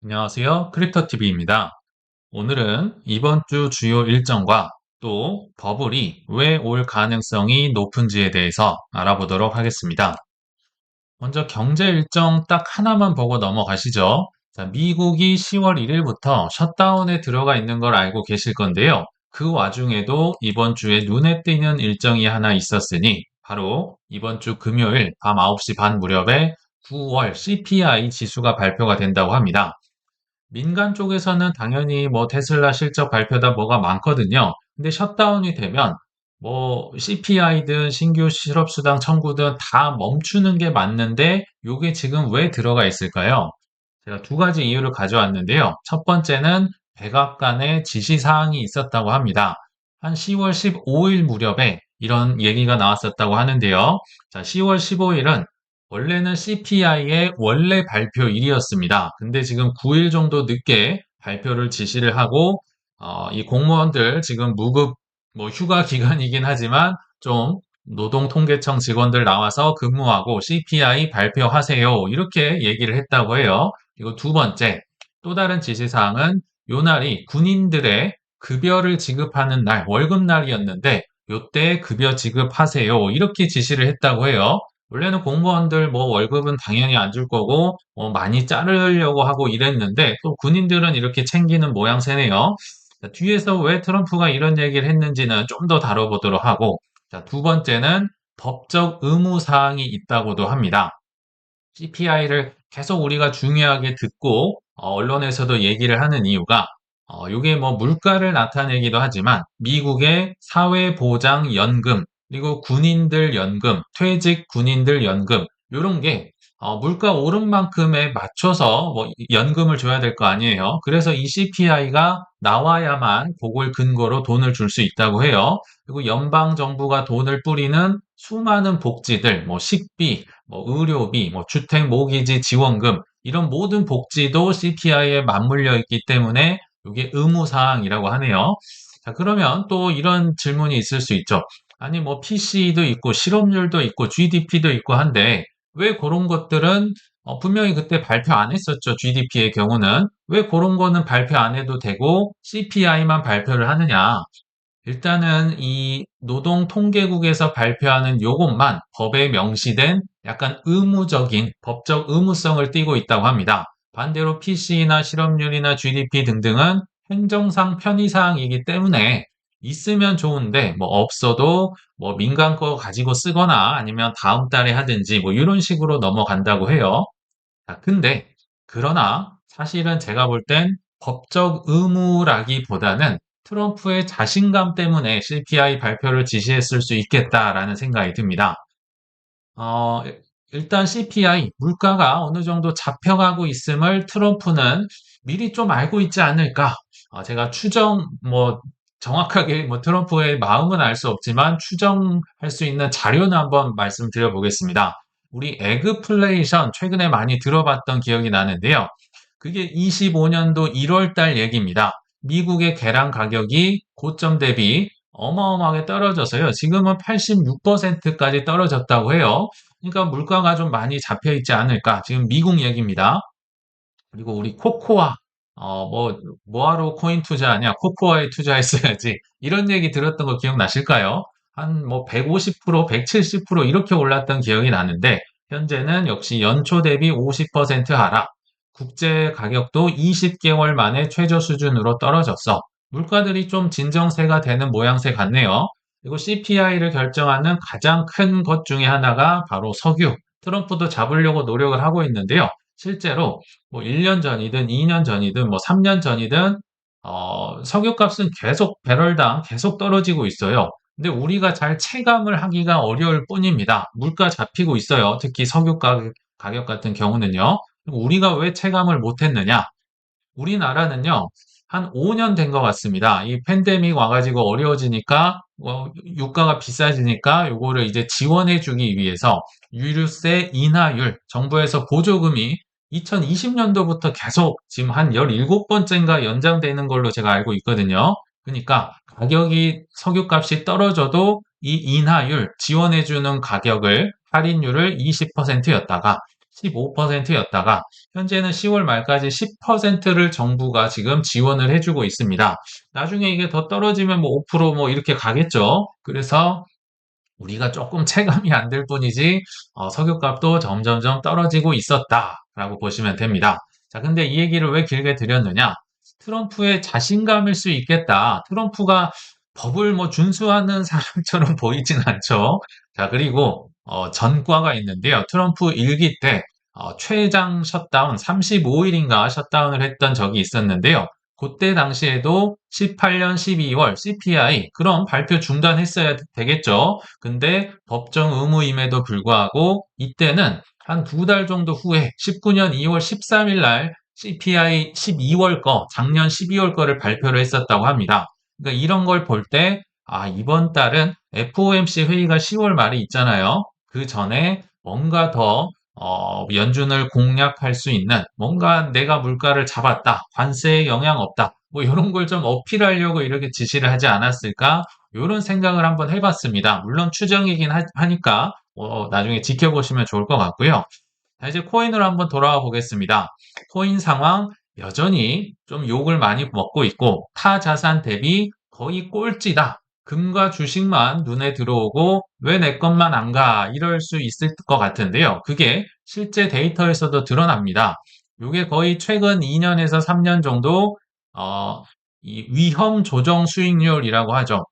안녕하세요. 크립토TV입니다. 오늘은 이번 주 주요 일정과 또 버블이 왜 올 가능성이 높은지에 대해서 알아보도록 하겠습니다. 먼저 경제 일정 딱 하나만 보고 넘어가시죠. 자, 미국이 10월 1일부터 셧다운에 들어가 있는 걸 알고 계실 건데요. 그 와중에도 이번 주에 눈에 띄는 일정이 하나 있었으니 바로 이번 주 금요일 밤 9시 반 무렵에 9월 CPI 지수가 발표가 된다고 합니다. 민간 쪽에서는 당연히 뭐 테슬라 실적 발표다 뭐가 많거든요. 근데 셧다운이 되면 뭐 CPI든 신규 실업수당 청구든 다 멈추는 게 맞는데 요게 지금 왜 들어가 있을까요? 제가 두 가지 이유를 가져왔는데요. 첫 번째는 백악관의 지시사항이 있었다고 합니다. 한 10월 15일 무렵에 이런 얘기가 나왔었다고 하는데요. 자, 10월 15일은 원래는 CPI의 원래 발표일이었습니다. 근데 지금 9일 정도 늦게 발표를 지시를 하고, 이 공무원들 지금 무급, 뭐 휴가 기간이긴 하지만 좀 노동통계청 직원들 나와서 근무하고 CPI 발표하세요. 이렇게 얘기를 했다고 해요. 그리고 두 번째, 또 다른 지시사항은 요 날이 군인들의 급여를 지급하는 날, 월급날이었는데, 요때 급여 지급하세요. 이렇게 지시를 했다고 해요. 원래는 공무원들 뭐 월급은 당연히 안 줄 거고 많이 자르려고 하고 이랬는데 또 군인들은 이렇게 챙기는 모양새네요. 자, 뒤에서 왜 트럼프가 이런 얘기를 했는지는 좀 더 다뤄보도록 하고 자, 두 번째는 법적 의무 사항이 있다고도 합니다. CPI를 계속 우리가 중요하게 듣고 언론에서도 얘기를 하는 이유가 이게 뭐 물가를 나타내기도 하지만 미국의 사회보장연금 그리고 군인들 연금, 퇴직 군인들 연금 이런 게 물가 오른 만큼에 맞춰서 뭐 연금을 줘야 될 거 아니에요. 그래서 이 CPI가 나와야만 그걸 근거로 돈을 줄 수 있다고 해요. 그리고 연방 정부가 돈을 뿌리는 수많은 복지들, 뭐 식비, 뭐 의료비, 뭐 주택 모기지 지원금 이런 모든 복지도 CPI에 맞물려 있기 때문에 이게 의무사항이라고 하네요. 자, 그러면 또 이런 질문이 있을 수 있죠. 아니, 뭐 PC도 있고 실업률도 있고 GDP도 있고 한데 왜 그런 것들은 분명히 그때 발표 안 했었죠. GDP의 경우는. 왜 그런 거는 발표 안 해도 되고 CPI만 발표를 하느냐. 일단은 이 노동통계국에서 발표하는 요것만 법에 명시된 약간 의무적인 법적 의무성을 띠고 있다고 합니다. 반대로 PC나 실업률이나 GDP 등등은 행정상 편의사항이기 때문에 있으면 좋은데 뭐 없어도 뭐 민간 거 가지고 쓰거나 아니면 다음 달에 하든지 뭐 이런 식으로 넘어간다고 해요. 자, 근데 그러나 사실은 제가 볼 땐 법적 의무라기보다는 트럼프의 자신감 때문에 CPI 발표를 지시했을 수 있겠다라는 생각이 듭니다. 어, 일단 CPI 물가가 어느 정도 잡혀가고 있음을 트럼프는 미리 좀 알고 있지 않을까? 제가 추정 뭐 정확하게 뭐 트럼프의 마음은 알 수 없지만 추정할 수 있는 자료는 한번 말씀드려 보겠습니다. 우리 에그플레이션 최근에 많이 들어봤던 기억이 나는데요. 그게 25년도 1월 달 얘기입니다. 미국의 계란 가격이 고점 대비 어마어마하게 떨어져서요. 지금은 86%까지 떨어졌다고 해요. 그러니까 물가가 좀 많이 잡혀 있지 않을까. 지금 미국 얘기입니다. 그리고 우리 코코아, 뭐하러 코인 투자하냐? 코코아에 투자했어야지. 이런 얘기 들었던 거 기억나실까요? 한 뭐 150%, 170% 이렇게 올랐던 기억이 나는데, 현재는 역시 연초 대비 50% 하락. 국제 가격도 20개월 만에 최저 수준으로 떨어졌어. 물가들이 좀 진정세가 되는 모양새 같네요. 그리고 CPI를 결정하는 가장 큰 것 중에 하나가 바로 석유. 트럼프도 잡으려고 노력을 하고 있는데요. 실제로 뭐 1년 전이든 2년 전이든 뭐 3년 전이든 석유값은 계속 배럴당 계속 떨어지고 있어요. 근데 우리가 잘 체감을 하기가 어려울 뿐입니다. 물가 잡히고 있어요. 특히 석유 가격 같은 경우는요. 그럼 우리가 왜 체감을 못했느냐? 우리나라는요, 한 5년 된 것 같습니다. 이 팬데믹 와가지고 어려워지니까, 유가가 비싸지니까 요거를 이제 지원해주기 위해서 유류세 인하율, 정부에서 보조금이 2020년도부터 계속 지금 한 17번째인가 연장되는 걸로 제가 알고 있거든요. 그러니까 가격이 석유값이 떨어져도 이 인하율, 지원해주는 가격을, 할인율을 20%였다가 15%였다가 현재는 10월 말까지 10%를 정부가 지금 지원을 해주고 있습니다. 나중에 이게 더 떨어지면 뭐 5%뭐 이렇게 가겠죠. 그래서 우리가 조금 체감이 안 될 뿐이지 석유값도 점점점 떨어지고 있었다라고 보시면 됩니다. 자, 근데 이 얘기를 왜 길게 드렸느냐? 트럼프의 자신감일 수 있겠다. 트럼프가 법을 뭐 준수하는 사람처럼 보이진 않죠. 자, 그리고 전과가 있는데요. 트럼프 일기 때 최장 셧다운 35일인가 셧다운을 했던 적이 있었는데요. 그때 당시에도 18년 12월 CPI 그럼 발표 중단했어야 되겠죠. 근데 법정 의무임에도 불구하고 이때는 한 두 달 정도 후에 19년 2월 13일 날 CPI 12월 거, 작년 12월 거를 발표를 했었다고 합니다. 그러니까 이런 걸 볼 때, 이번 달은 FOMC 회의가 10월 말에 있잖아요. 그 전에 뭔가 더 연준을 공략할 수 있는 뭔가 내가 물가를 잡았다, 관세에 영향 없다, 뭐 이런 걸 좀 어필하려고 이렇게 지시를 하지 않았을까? 이런 생각을 한번 해봤습니다. 물론 추정이긴 하니까 나중에 지켜보시면 좋을 것 같고요. 자, 이제 코인으로 한번 돌아와 보겠습니다. 코인 상황 여전히 좀 욕을 많이 먹고 있고 타 자산 대비 거의 꼴찌다. 금과 주식만 눈에 들어오고 왜 내 것만 안 가? 이럴 수 있을 것 같은데요. 그게 실제 데이터에서도 드러납니다. 이게 거의 최근 2년에서 3년 정도 어, 이 위험 조정 수익률이라고 하죠.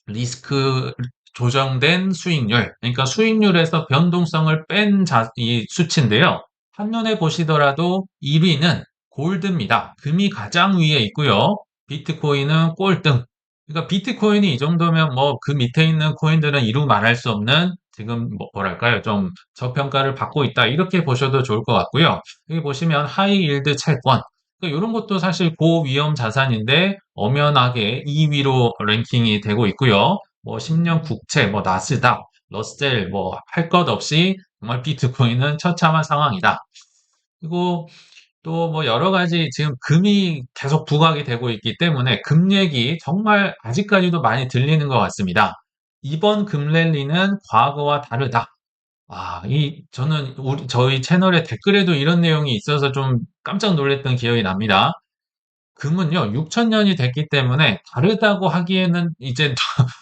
리스크 조정된 수익률. 그러니까 수익률에서 변동성을 뺀 이 수치인데요. 한눈에 보시더라도 1위는 골드입니다. 금이 가장 위에 있고요. 비트코인은 꼴등. 그러니까 비트코인이 이 정도면 뭐 그 밑에 있는 코인들은 이루 말할 수 없는 지금 뭐랄까요? 좀 저평가를 받고 있다. 이렇게 보셔도 좋을 것 같고요. 여기 보시면 하이 일드 채권. 그러니까 이런 것도 사실 고위험 자산인데 엄연하게 2위로 랭킹이 되고 있고요. 뭐 10년 국채, 뭐 나스닥, 러셀 뭐 할 것 없이 정말 비트코인은 처참한 상황이다. 그리고 또 뭐 여러 가지 지금 금이 계속 부각이 되고 있기 때문에 금 얘기 정말 아직까지도 많이 들리는 것 같습니다. 이번 금 랠리는 과거와 다르다. 저는 저희 채널에 댓글에도 이런 내용이 있어서 좀 깜짝 놀랐던 기억이 납니다. 금은요, 6천년이 됐기 때문에 다르다고 하기에는 이제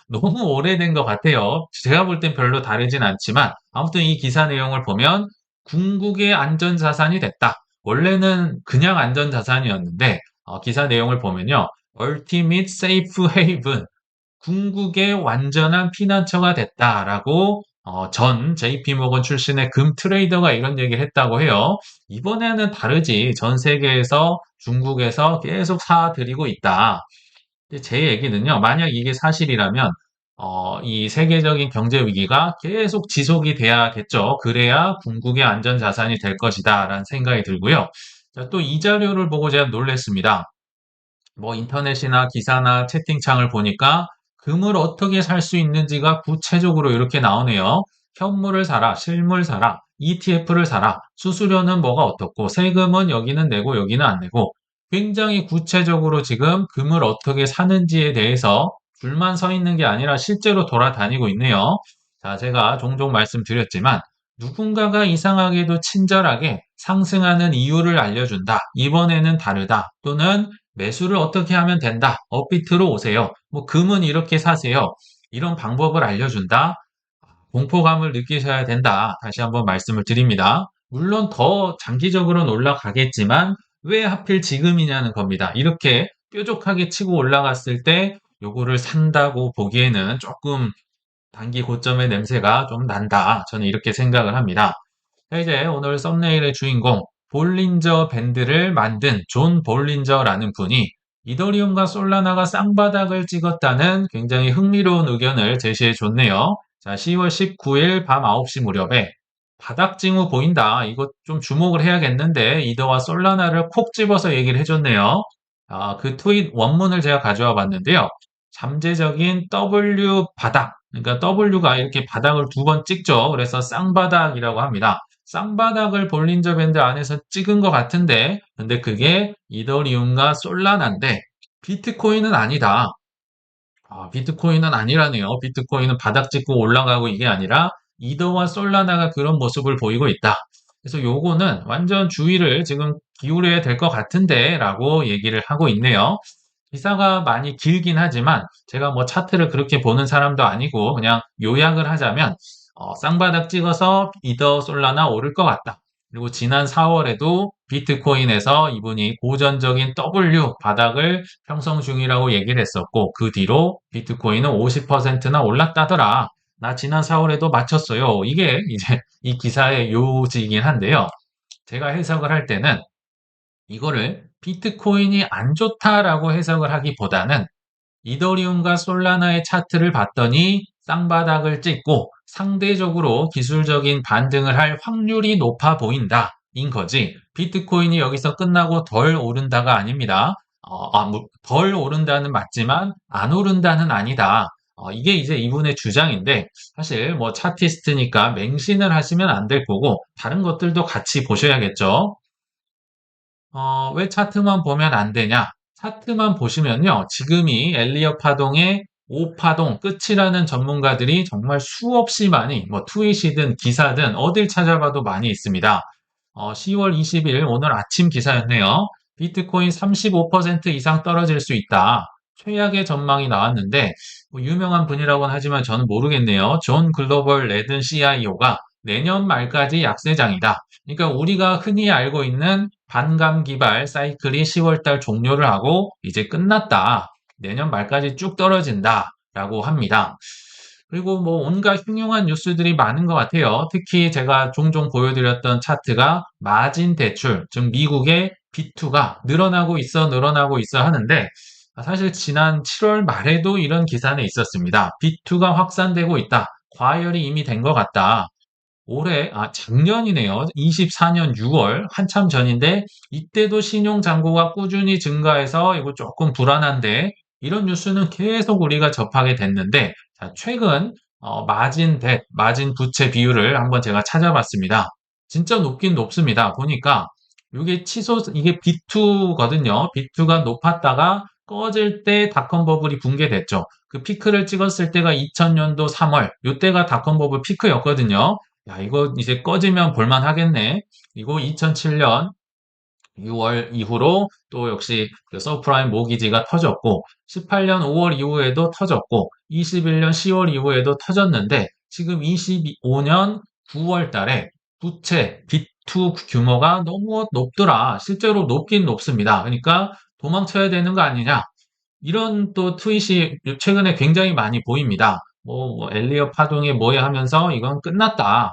너무 오래된 것 같아요. 제가 볼 땐 별로 다르진 않지만, 아무튼 이 기사 내용을 보면, 궁극의 안전자산이 됐다. 원래는 그냥 안전자산이었는데, 기사 내용을 보면요, Ultimate Safe Haven, 궁극의 완전한 피난처가 됐다라고 전 JP모건 출신의 금 트레이더가 이런 얘기를 했다고 해요. 이번에는 다르지. 전 세계에서 중국에서 계속 사들이고 있다. 근데 제 얘기는요. 만약 이게 사실이라면 이 세계적인 경제 위기가 계속 지속이 돼야겠죠. 그래야 궁극의 안전 자산이 될 것이다라는 생각이 들고요. 자, 또 이 자료를 보고 제가 놀랐습니다. 뭐 인터넷이나 기사나 채팅창을 보니까 금을 어떻게 살 수 있는지가 구체적으로 이렇게 나오네요. 현물을 사라, 실물 사라, ETF를 사라, 수수료는 뭐가 어떻고, 세금은 여기는 내고 여기는 안 내고, 굉장히 구체적으로 지금 금을 어떻게 사는지에 대해서 줄만 서 있는 게 아니라 실제로 돌아다니고 있네요. 자, 제가 종종 말씀드렸지만, 누군가가 이상하게도 친절하게 상승하는 이유를 알려준다. 이번에는 다르다. 또는 매수를 어떻게 하면 된다. 업비트로 오세요. 뭐 금은 이렇게 사세요. 이런 방법을 알려준다. 공포감을 느끼셔야 된다. 다시 한번 말씀을 드립니다. 물론 더 장기적으로는 올라가겠지만 왜 하필 지금이냐는 겁니다. 이렇게 뾰족하게 치고 올라갔을 때 요거를 산다고 보기에는 조금 단기 고점의 냄새가 좀 난다. 저는 이렇게 생각을 합니다. 자, 이제 오늘 썸네일의 주인공 볼린저 밴드를 만든 존 볼린저라는 분이 이더리움과 솔라나가 쌍바닥을 찍었다는 굉장히 흥미로운 의견을 제시해 줬네요. 자, 10월 19일 밤 9시 무렵에 바닥 징후 보인다. 이거 좀 주목을 해야겠는데 이더와 솔라나를 콕 집어서 얘기를 해줬네요. 그 트윗 원문을 제가 가져와 봤는데요. 잠재적인 W 바닥, 그러니까 W가 이렇게 바닥을 두 번 찍죠. 그래서 쌍바닥이라고 합니다. 쌍바닥을 볼린저 밴드 안에서 찍은 것 같은데, 근데 그게 이더리움과 솔라나인데, 비트코인은 아니다. 비트코인은 아니라네요. 비트코인은 바닥 찍고 올라가고 이게 아니라, 이더와 솔라나가 그런 모습을 보이고 있다. 그래서 요거는 완전 주의를 지금 기울여야 될 것 같은데 라고 얘기를 하고 있네요. 기사가 많이 길긴 하지만 제가 뭐 차트를 그렇게 보는 사람도 아니고 그냥 요약을 하자면 쌍바닥 찍어서 이더 솔라나 오를 것 같다. 그리고 지난 4월에도 비트코인에서 이분이 고전적인 W 바닥을 형성 중이라고 얘기를 했었고 그 뒤로 비트코인은 50%나 올랐다더라. 나 지난 4월에도 맞췄어요. 이게 이제 이 기사의 요지이긴 한데요. 제가 해석을 할 때는 이거를 비트코인이 안 좋다라고 해석을 하기보다는 이더리움과 솔라나의 차트를 봤더니 쌍바닥을 찍고 상대적으로 기술적인 반등을 할 확률이 높아 보인다. 인 거지. 비트코인이 여기서 끝나고 덜 오른다가 아닙니다. 덜 오른다는 맞지만 안 오른다는 아니다. 이게 이제 이분의 주장인데 사실 뭐 차티스트니까 맹신을 하시면 안 될 거고 다른 것들도 같이 보셔야겠죠. 왜 차트만 보면 안 되냐? 차트만 보시면요. 지금이 엘리엇 파동의 5파동 끝이라는 전문가들이 정말 수없이 많이, 뭐 트윗이든 기사든 어딜 찾아봐도 많이 있습니다. 10월 20일 오늘 아침 기사였네요. 비트코인 35% 이상 떨어질 수 있다. 최악의 전망이 나왔는데 뭐 유명한 분이라고는 하지만 저는 모르겠네요. 존 글로벌 레든 CIO가 내년 말까지 약세장이다. 그러니까 우리가 흔히 알고 있는 반감 기발 사이클이 10월달 종료를 하고 이제 끝났다. 내년 말까지 쭉 떨어진다. 라고 합니다. 그리고 뭐 온갖 흉흉한 뉴스들이 많은 것 같아요. 특히 제가 종종 보여드렸던 차트가 마진 대출, 즉 미국의 B2가 늘어나고 있어 하는데 사실 지난 7월 말에도 이런 기사는 있었습니다. B2가 확산되고 있다. 과열이 이미 된 것 같다. 작년이네요. 24년 6월, 한참 전인데, 이때도 신용 잔고가 꾸준히 증가해서 이거 조금 불안한데, 이런 뉴스는 계속 우리가 접하게 됐는데, 자, 최근, 마진 부채 비율을 한번 제가 찾아봤습니다. 진짜 높긴 높습니다. 보니까, 이게 B2거든요. B2가 높았다가 꺼질 때 닷컴 버블이 붕괴됐죠. 그 피크를 찍었을 때가 2000년도 3월, 이때가 닷컴 버블 피크였거든요. 야, 이거 이제 꺼지면 볼만 하겠네. 그리고 2007년 6월 이후로 또 역시 그 서프라임 모기지가 터졌고, 18년 5월 이후에도 터졌고, 21년 10월 이후에도 터졌는데, 지금 25년 9월 달에 부채, B2 규모가 너무 높더라. 실제로 높긴 높습니다. 그러니까 도망쳐야 되는 거 아니냐. 이런 또 트윗이 최근에 굉장히 많이 보입니다. 뭐 엘리엇 파동이 뭐야 하면서 이건 끝났다.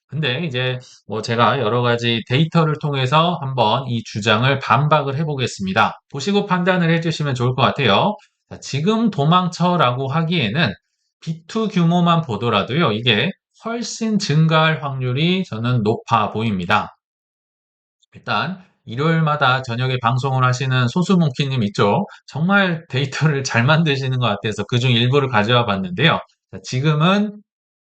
근데 이제 뭐 제가 여러 가지 데이터를 통해서 한번 이 주장을 반박을 해보겠습니다. 보시고 판단을 해주시면 좋을 것 같아요. 자, 지금 도망쳐라고 하기에는 B2 규모만 보더라도요, 이게 훨씬 증가할 확률이 저는 높아 보입니다. 일단 일요일마다 저녁에 방송을 하시는 소수몽키님 있죠? 정말 데이터를 잘 만드시는 것 같아서 그중 일부를 가져와 봤는데요. 자, 지금은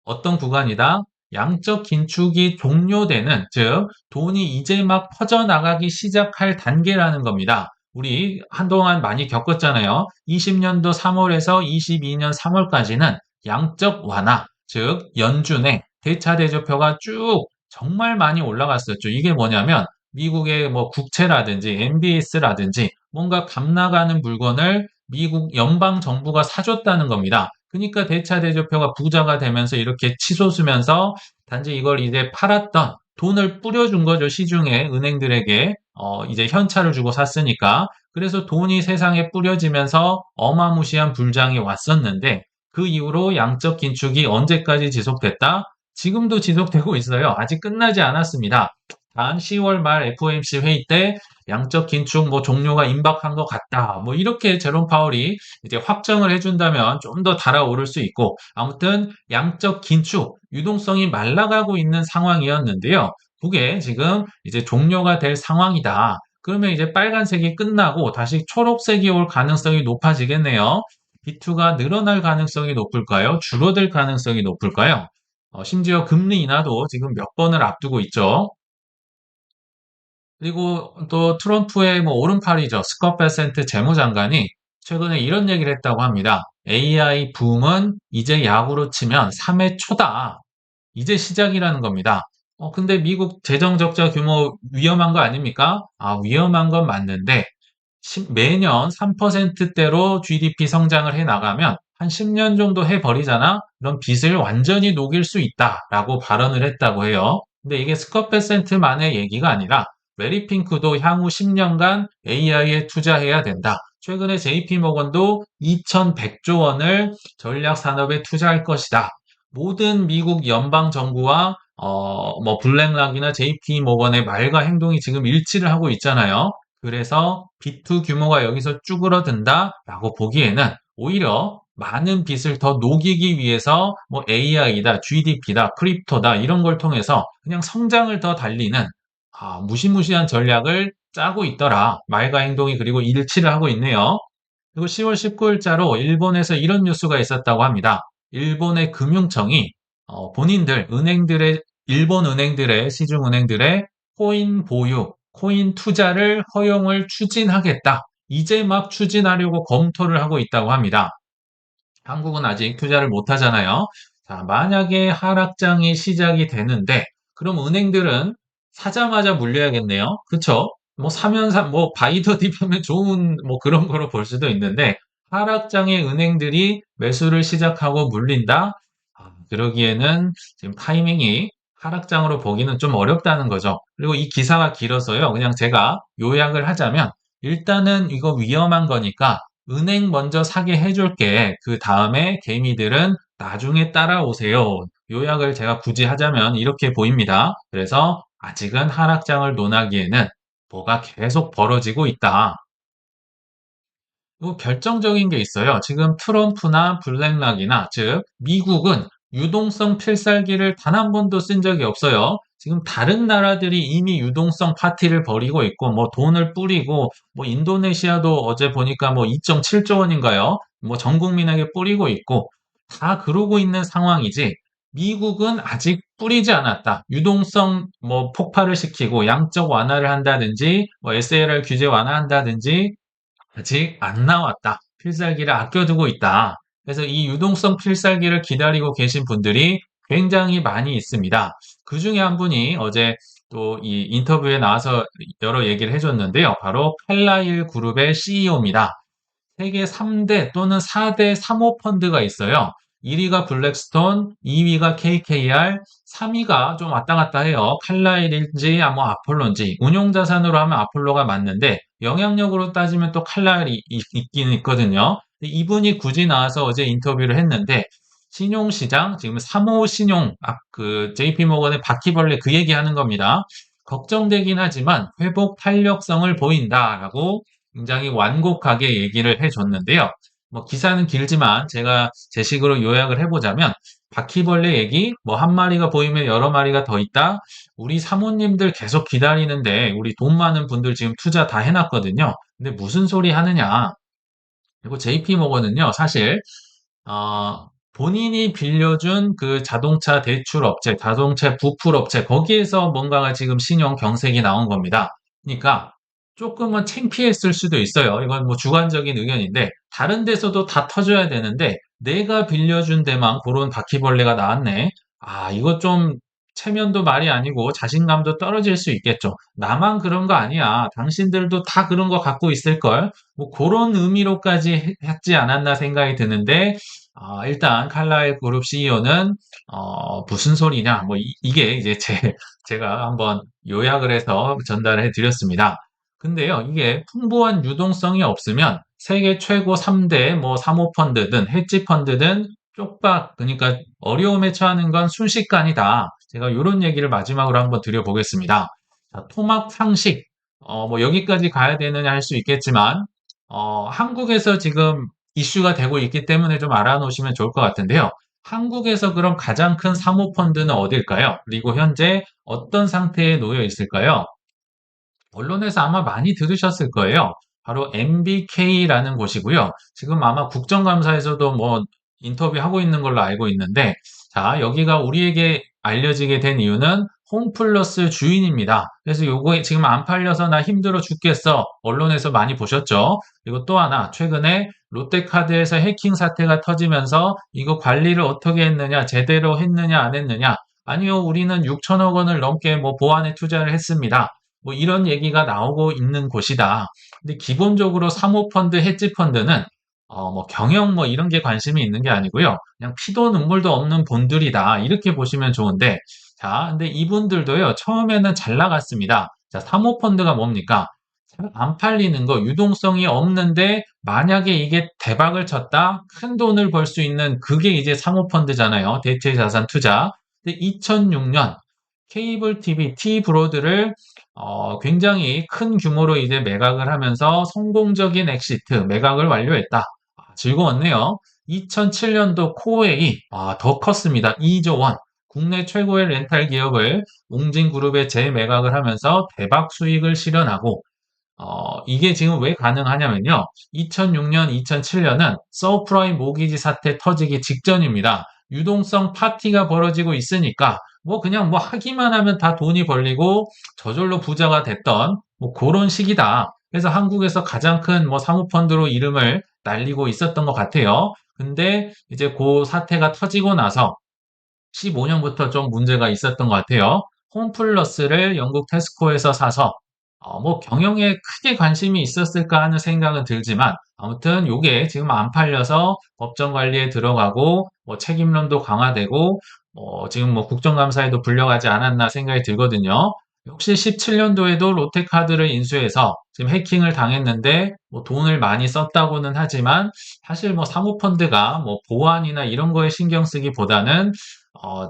어떤 구간이다? 양적 긴축이 종료되는, 즉, 돈이 이제 막 퍼져나가기 시작할 단계라는 겁니다. 우리 한동안 많이 겪었잖아요. 20년도 3월에서 22년 3월까지는 양적 완화, 즉, 연준의 대차대조표가 쭉 정말 많이 올라갔었죠. 이게 뭐냐면, 미국의 뭐 국채라든지 MBS라든지 뭔가 값 나가는 물건을 미국 연방 정부가 사줬다는 겁니다. 그러니까 대차대조표가 부자가 되면서 이렇게 치솟으면서 단지 이걸 이제 팔았던 돈을 뿌려준 거죠. 시중에 은행들에게 이제 현찰을 주고 샀으니까. 그래서 돈이 세상에 뿌려지면서 어마무시한 불장이 왔었는데 그 이후로 양적 긴축이 언제까지 지속됐다? 지금도 지속되고 있어요. 아직 끝나지 않았습니다. 단 10월 말 FOMC 회의 때 양적 긴축 뭐 종료가 임박한 것 같다. 뭐 이렇게 제롬 파월이 이제 확정을 해준다면 좀 더 달아오를 수 있고 아무튼 양적 긴축 유동성이 말라가고 있는 상황이었는데요. 그게 지금 이제 종료가 될 상황이다. 그러면 이제 빨간색이 끝나고 다시 초록색이 올 가능성이 높아지겠네요. B2가 늘어날 가능성이 높을까요? 줄어들 가능성이 높을까요? 심지어 금리 인하도 지금 몇 번을 앞두고 있죠. 그리고 또 트럼프의 뭐 오른팔이죠. 스콧 베센트 재무장관이 최근에 이런 얘기를 했다고 합니다. AI 붐은 이제 야구로 치면 3회 초다. 이제 시작이라는 겁니다. 근데 미국 재정 적자 규모 위험한 거 아닙니까? 위험한 건 맞는데 매년 3%대로 GDP 성장을 해 나가면 한 10년 정도 해 버리잖아? 그럼 빚을 완전히 녹일 수 있다라고 발언을 했다고 해요. 근데 이게 스컷 베센트만의 얘기가 아니라 메리 핑크도 향후 10년간 AI에 투자해야 된다. 최근에 JP 모건도 2,100조 원을 전략 산업에 투자할 것이다. 모든 미국 연방 정부와 뭐 블랙락이나 JP 모건의 말과 행동이 지금 일치를 하고 있잖아요. 그래서 빚투 규모가 여기서 쭈그러든다라고 보기에는 오히려 많은 빚을 더 녹이기 위해서 뭐 AI다, GDP다, 크립토다 이런 걸 통해서 그냥 성장을 더 달리는 무시무시한 전략을 짜고 있더라. 말과 행동이 그리고 일치를 하고 있네요. 그리고 10월 19일자로 일본에서 이런 뉴스가 있었다고 합니다. 일본의 금융청이 본인들 은행들의 일본 은행들의 시중은행들의 코인 보유, 코인 투자를 허용을 추진하겠다. 이제 막 추진하려고 검토를 하고 있다고 합니다. 한국은 아직 투자를 못 하잖아요. 자, 만약에 하락장이 시작이 되는데, 그럼 은행들은 사자마자 물려야겠네요. 그쵸? 뭐 사면 뭐 바이더 딥하면 좋은 뭐 그런 거로 볼 수도 있는데, 하락장에 은행들이 매수를 시작하고 물린다? 그러기에는 지금 타이밍이 하락장으로 보기는 좀 어렵다는 거죠. 그리고 이 기사가 길어서요. 그냥 제가 요약을 하자면, 일단은 이거 위험한 거니까 은행 먼저 사게 해줄게. 그 다음에 개미들은 나중에 따라오세요. 요약을 제가 굳이 하자면 이렇게 보입니다. 그래서 아직은 하락장을 논하기에는 뭐가 계속 벌어지고 있다. 또 결정적인 게 있어요. 지금 트럼프나 블랙락이나 즉 미국은 유동성 필살기를 단 한 번도 쓴 적이 없어요. 지금 다른 나라들이 이미 유동성 파티를 벌이고 있고 뭐 돈을 뿌리고 뭐 인도네시아도 어제 보니까 뭐 2.7조 원인가요? 뭐 전 국민에게 뿌리고 있고 다 그러고 있는 상황이지. 미국은 아직 뿌리지 않았다. 유동성 뭐 폭발을 시키고 양적 완화를 한다든지 뭐 SLR 규제 완화한다든지 아직 안 나왔다. 필살기를 아껴두고 있다. 그래서 이 유동성 필살기를 기다리고 계신 분들이 굉장히 많이 있습니다. 그 중에 한 분이 어제 또 이 인터뷰에 나와서 여러 얘기를 해줬는데요. 바로 칼라일 그룹의 CEO입니다. 세계 3대 또는 4대 사모펀드가 있어요. 1위가 블랙스톤, 2위가 KKR, 3위가 좀 왔다 갔다 해요. 칼라일인지 뭐 아폴로인지. 운용자산으로 하면 아폴로가 맞는데 영향력으로 따지면 또 칼라일이 있긴 있거든요. 이분이 굳이 나와서 어제 인터뷰를 했는데 신용시장, 지금 3호 신용, 그 JP모건의 바퀴벌레 그 얘기하는 겁니다. 걱정되긴 하지만 회복 탄력성을 보인다라고 굉장히 완곡하게 얘기를 해줬는데요. 뭐 기사는 길지만 제가 제 식으로 요약을 해보자면 바퀴벌레 얘기, 뭐 한 마리가 보이면 여러 마리가 더 있다. 우리 사모님들 계속 기다리는데 우리 돈 많은 분들 지금 투자 다 해놨거든요. 근데 무슨 소리 하느냐? 그리고 JP모건은요, 사실 본인이 빌려준 그 자동차 대출 업체, 자동차 부풀 업체, 거기에서 뭔가가 지금 신용 경색이 나온 겁니다. 그러니까 조금은 창피했을 수도 있어요. 이건 뭐 주관적인 의견인데, 다른 데서도 다 터져야 되는데, 내가 빌려준 데만 그런 바퀴벌레가 나왔네. 이거 좀 체면도 말이 아니고 자신감도 떨어질 수 있겠죠. 나만 그런 거 아니야. 당신들도 다 그런 거 갖고 있을걸. 뭐 그런 의미로까지 했지 않았나 생각이 드는데, 일단 칼라일 그룹 CEO는 무슨 소리냐? 뭐 이게 이제 제가 한번 요약을 해서 전달해 드렸습니다. 근데요, 이게 풍부한 유동성이 없으면 세계 최고 3대 뭐 사모펀드든 헤지펀드든 쪽박 그러니까 어려움에 처하는 건 순식간이다. 제가 이런 얘기를 마지막으로 한번 드려보겠습니다. 자, 토막 상식 뭐 여기까지 가야 되느냐 할 수 있겠지만 한국에서 지금 이슈가 되고 있기 때문에 좀 알아놓으시면 좋을 것 같은데요. 한국에서 그럼 가장 큰 사모펀드는 어딜까요? 그리고 현재 어떤 상태에 놓여 있을까요? 언론에서 아마 많이 들으셨을 거예요. 바로 MBK라는 곳이고요. 지금 아마 국정감사에서도 뭐 인터뷰하고 있는 걸로 알고 있는데, 자, 여기가 우리에게 알려지게 된 이유는 홈플러스 주인입니다. 그래서 요거 지금 안 팔려서 나 힘들어 죽겠어. 언론에서 많이 보셨죠? 그리고 또 하나, 최근에 롯데카드에서 해킹 사태가 터지면서 이거 관리를 어떻게 했느냐, 제대로 했느냐, 안 했느냐, 아니요, 우리는 6천억 원을 넘게 뭐 보안에 투자를 했습니다. 뭐 이런 얘기가 나오고 있는 곳이다. 근데 기본적으로 사모펀드, 헤지펀드는 뭐 경영 뭐 이런 게 관심이 있는 게 아니고요. 그냥 피도 눈물도 없는 본들이다. 이렇게 보시면 좋은데, 자, 근데 이분들도요, 처음에는 잘 나갔습니다. 자, 사모펀드가 뭡니까? 잘 안 팔리는 거, 유동성이 없는데, 만약에 이게 대박을 쳤다, 큰 돈을 벌 수 있는 그게 이제 사모펀드잖아요. 대체 자산 투자. 근데 2006년 케이블 TV, T브로드를 굉장히 큰 규모로 이제 매각을 하면서 성공적인 엑시트, 매각을 완료했다. 즐거웠네요. 2007년도 코웨이, 더 컸습니다. 2조 원. 국내 최고의 렌탈 기업을 웅진그룹에 재매각을 하면서 대박 수익을 실현하고, 이게 지금 왜 가능하냐면요. 2006년, 2007년은 서프라임 모기지 사태 터지기 직전입니다. 유동성 파티가 벌어지고 있으니까 뭐 그냥 뭐 하기만 하면 다 돈이 벌리고 저절로 부자가 됐던 뭐 그런 시기다. 그래서 한국에서 가장 큰 뭐 사모펀드로 이름을 날리고 있었던 것 같아요. 근데 이제 그 사태가 터지고 나서 15년부터 좀 문제가 있었던 것 같아요. 홈플러스를 영국 테스코에서 사서 뭐 경영에 크게 관심이 있었을까 하는 생각은 들지만 아무튼 요게 지금 안 팔려서 법정 관리에 들어가고 뭐 책임론도 강화되고 지금 뭐 국정감사에도 불려가지 않았나 생각이 들거든요. 혹시 17년도에도 롯데카드를 인수해서 지금 해킹을 당했는데 뭐 돈을 많이 썼다고는 하지만 사실 뭐 사모펀드가 뭐 보안이나 이런 거에 신경 쓰기보다는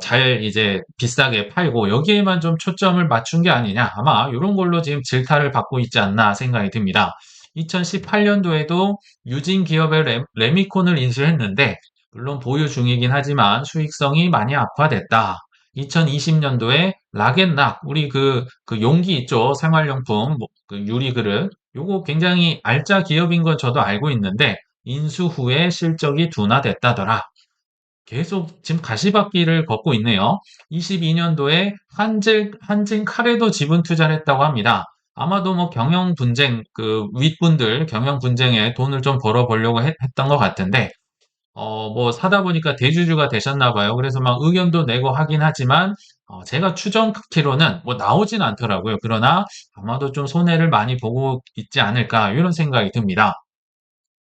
잘 이제 비싸게 팔고 여기에만 좀 초점을 맞춘 게 아니냐. 아마 이런 걸로 지금 질타를 받고 있지 않나 생각이 듭니다. 2018년도에도 유진 기업의 레미콘을 인수했는데 물론 보유 중이긴 하지만 수익성이 많이 악화됐다. 2020년도에 락앤락 우리 그 용기 있죠. 생활용품 그 유리 그릇 요거 굉장히 알짜 기업인 건 저도 알고 있는데 인수 후에 실적이 둔화됐다더라. 계속 지금 가시밭길을 걷고 있네요. 22년도에 한진 칼에도 지분 투자를 했다고 합니다. 아마도 뭐 경영 분쟁, 그 윗분들 경영 분쟁에 돈을 좀 벌어보려고 했던 것 같은데, 뭐 사다 보니까 대주주가 되셨나 봐요. 그래서 막 의견도 내고 하긴 하지만, 제가 추정키로는 뭐 나오진 않더라고요. 그러나 아마도 좀 손해를 많이 보고 있지 않을까, 이런 생각이 듭니다.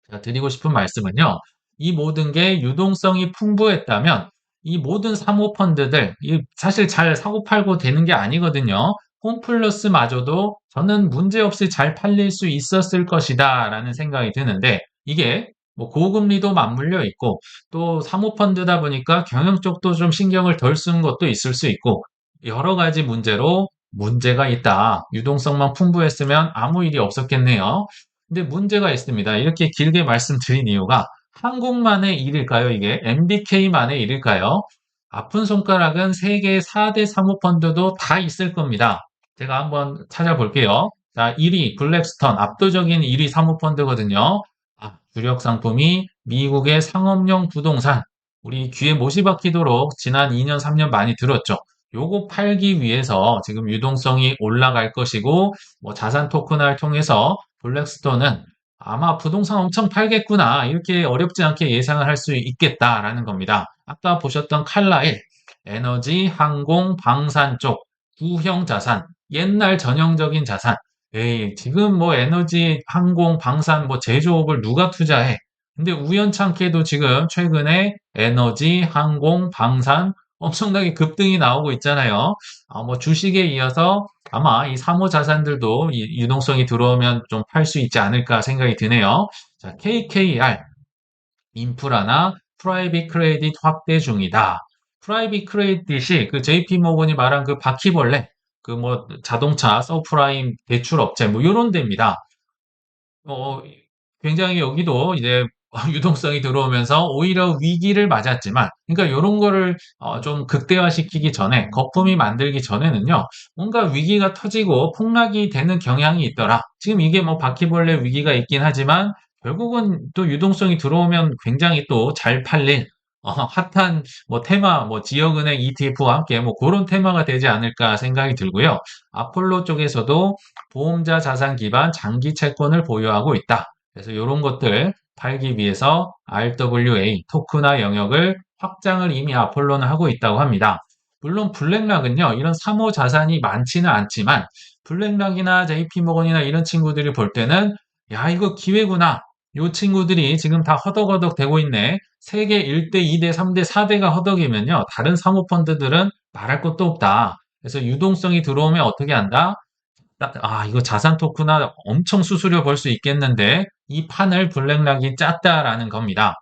제가 드리고 싶은 말씀은요. 이 모든 게 유동성이 풍부했다면 이 모든 사모펀드들 사실 잘 사고팔고 되는 게 아니거든요. 홈플러스마저도 저는 문제없이 잘 팔릴 수 있었을 것이다 라는 생각이 드는데 이게 뭐 고금리도 맞물려 있고 또 사모펀드다 보니까 경영 쪽도 좀 신경을 덜 쓴 것도 있을 수 있고 여러 가지 문제로 문제가 있다. 유동성만 풍부했으면 아무 일이 없었겠네요. 근데 문제가 있습니다. 이렇게 길게 말씀드린 이유가 한국만의 일일까요? 이게 MBK만의 일일까요? 아픈 손가락은 세계 4대 사모펀드도 다 있을 겁니다. 제가 한번 찾아볼게요. 자, 1위 블랙스턴 압도적인 1위 사모펀드거든요. 주력 상품이 미국의 상업용 부동산. 우리 귀에 못이 박히도록 지난 2년, 3년 많이 들었죠. 요거 팔기 위해서 지금 유동성이 올라갈 것이고 뭐 자산 토큰화를 통해서 블랙스톤은 아마 부동산 엄청 팔겠구나. 이렇게 어렵지 않게 예상을 할 수 있겠다라는 겁니다. 아까 보셨던 칼라일, 에너지, 항공, 방산 쪽, 구형 자산, 옛날 전형적인 자산. 에이, 지금 뭐 에너지, 항공, 방산, 뭐 제조업을 누가 투자해? 근데 우연찮게도 지금 최근에 에너지, 항공, 방산 엄청나게 급등이 나오고 있잖아요. 뭐 주식에 이어서 아마 이 사모 자산들도 이 유동성이 들어오면 좀 팔 수 있지 않을까 생각이 드네요. 자, KKR 인프라나 프라이빗 크레딧 확대 중이다. 프라이빗 크레딧이 그 JP 모건이 말한 그 바퀴벌레 그 뭐 자동차 서프라임 대출 업체 뭐 요런 데입니다. 어, 굉장히 여기도 이제 유동성이 들어오면서 오히려 위기를 맞았지만, 그러니까 이런 거를 좀 극대화시키기 전에, 거품이 만들기 전에는요, 뭔가 위기가 터지고 폭락이 되는 경향이 있더라. 지금 이게 뭐 바퀴벌레 위기가 있긴 하지만, 결국은 또 유동성이 들어오면 굉장히 또 잘 팔릴, 핫한 뭐 테마, 뭐 지역은행 ETF와 함께 뭐 그런 테마가 되지 않을까 생각이 들고요. 아폴로 쪽에서도 보험자 자산 기반 장기 채권을 보유하고 있다. 그래서 이런 것들 팔기 위해서 RWA 토크나 영역을 확장을 이미 아폴로는 하고 있다고 합니다. 물론 블랙락은요, 이런 사모 자산이 많지는 않지만 블랙락이나 JP모건이나 이런 친구들이 볼 때는 야, 이거 기회구나. 요 친구들이 지금 다 허덕허덕 되고 있네. 세계 1대, 2대, 3대, 4대가 허덕이면요. 다른 사모펀드들은 말할 것도 없다. 그래서 유동성이 들어오면 어떻게 한다? 이거 자산 토크나 엄청 수수료 벌 수 있겠는데 이 판을 블랙락이 짰다라는 겁니다.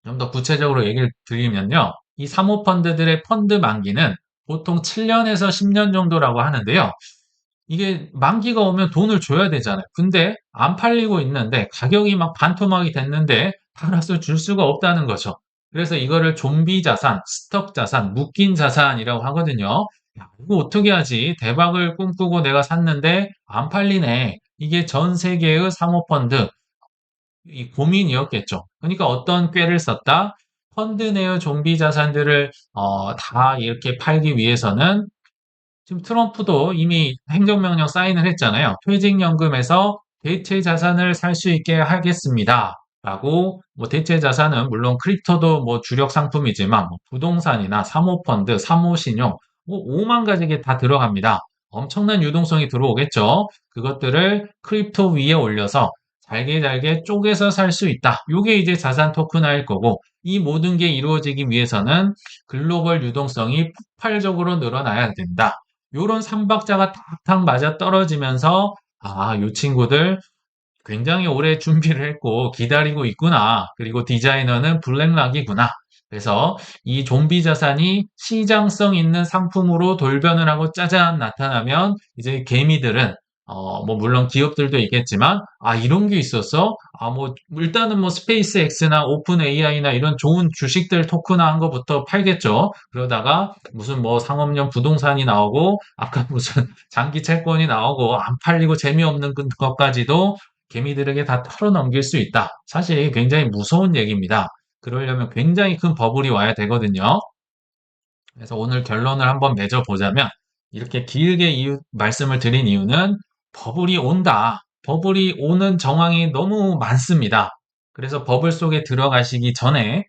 좀 더 구체적으로 얘기를 드리면요. 이 사모펀드들의 펀드 만기는 보통 7년에서 10년 정도라고 하는데요. 이게 만기가 오면 돈을 줘야 되잖아요. 근데 안 팔리고 있는데 가격이 막 반토막이 됐는데 팔아서 줄 수가 없다는 거죠. 그래서 이거를 좀비 자산, 스톡 자산, 묶인 자산이라고 하거든요. 야, 이거 어떻게 하지? 대박을 꿈꾸고 내가 샀는데 안 팔리네. 이게 전 세계의 사모펀드 이 고민이었겠죠. 그러니까 어떤 꾀를 썼다? 펀드 내의 좀비 자산들을 다 이렇게 팔기 위해서는 지금 트럼프도 이미 행정명령 사인을 했잖아요. 퇴직연금에서 대체 자산을 살 수 있게 하겠습니다. 라고, 뭐 대체 자산은 물론 크립토도 뭐 주력 상품이지만 뭐 부동산이나 사모펀드, 사모신용, 뭐 5만 가지 게 다 들어갑니다. 엄청난 유동성이 들어오겠죠. 그것들을 크립토 위에 올려서 잘게 잘게 쪼개서 살 수 있다. 이게 이제 자산 토큰화일 거고, 이 모든 게 이루어지기 위해서는 글로벌 유동성이 폭발적으로 늘어나야 된다. 요런 삼박자가 탁탁 맞아 떨어지면서 요 친구들 굉장히 오래 준비를 했고 기다리고 있구나. 그리고 디자이너는 블랙락이구나. 그래서 이 좀비 자산이 시장성 있는 상품으로 돌변을 하고 짜잔 나타나면 이제 개미들은 뭐 물론 기업들도 있겠지만 이런 게 있었어? 뭐 일단은 뭐 스페이스 X나 오픈 AI나 이런 좋은 주식들 토큰화한 거부터 팔겠죠. 그러다가 무슨 뭐 상업용 부동산이 나오고 아까 무슨 장기 채권이 나오고 안 팔리고 재미없는 것까지도 개미들에게 다 털어넘길 수 있다. 사실 굉장히 무서운 얘기입니다. 그러려면 굉장히 큰 버블이 와야 되거든요. 그래서 오늘 결론을 한번 맺어보자면 이렇게 길게 말씀을 드린 이유는 버블이 온다. 버블이 오는 정황이 너무 많습니다. 그래서 버블 속에 들어가시기 전에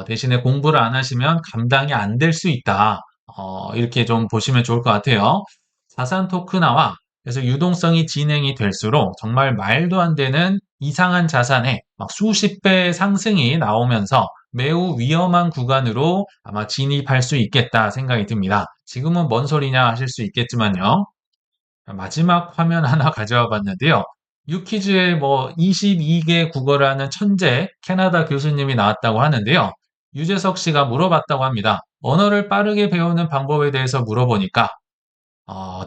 대신에 공부를 안 하시면 감당이 안 될 수 있다. 이렇게 좀 보시면 좋을 것 같아요. 자산 토큰화와 그래서 유동성이 진행이 될수록 정말 말도 안 되는 이상한 자산에 막 수십 배 상승이 나오면서 매우 위험한 구간으로 아마 진입할 수 있겠다 생각이 듭니다. 지금은 뭔 소리냐 하실 수 있겠지만요. 마지막 화면 하나 가져와 봤는데요. 유퀴즈에 뭐 22개 국어를 하는 천재 캐나다 교수님이 나왔다고 하는데요. 유재석 씨가 물어봤다고 합니다. 언어를 빠르게 배우는 방법에 대해서 물어보니까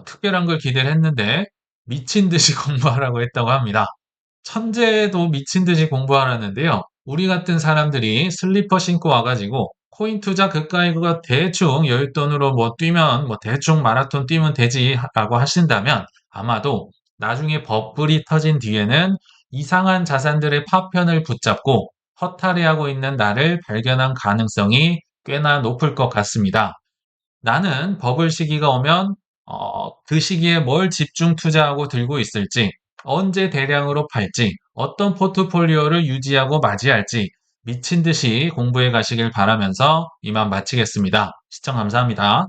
특별한 걸 기대를 했는데 미친 듯이 공부하라고 했다고 합니다. 천재도 미친 듯이 공부하라는데요. 우리 같은 사람들이 슬리퍼 신고 와가지고 코인 투자 그까이 그거 대충 여윳돈으로 뭐 뛰면 뭐 대충 마라톤 뛰면 되지라고 하신다면 아마도 나중에 버블이 터진 뒤에는 이상한 자산들의 파편을 붙잡고 허탈해하고 있는 나를 발견한 가능성이 꽤나 높을 것 같습니다. 나는 버블 시기가 오면 그 시기에 뭘 집중 투자하고 들고 있을지, 언제 대량으로 팔지, 어떤 포트폴리오를 유지하고 맞이할지 미친 듯이 공부해 가시길 바라면서 이만 마치겠습니다. 시청 감사합니다.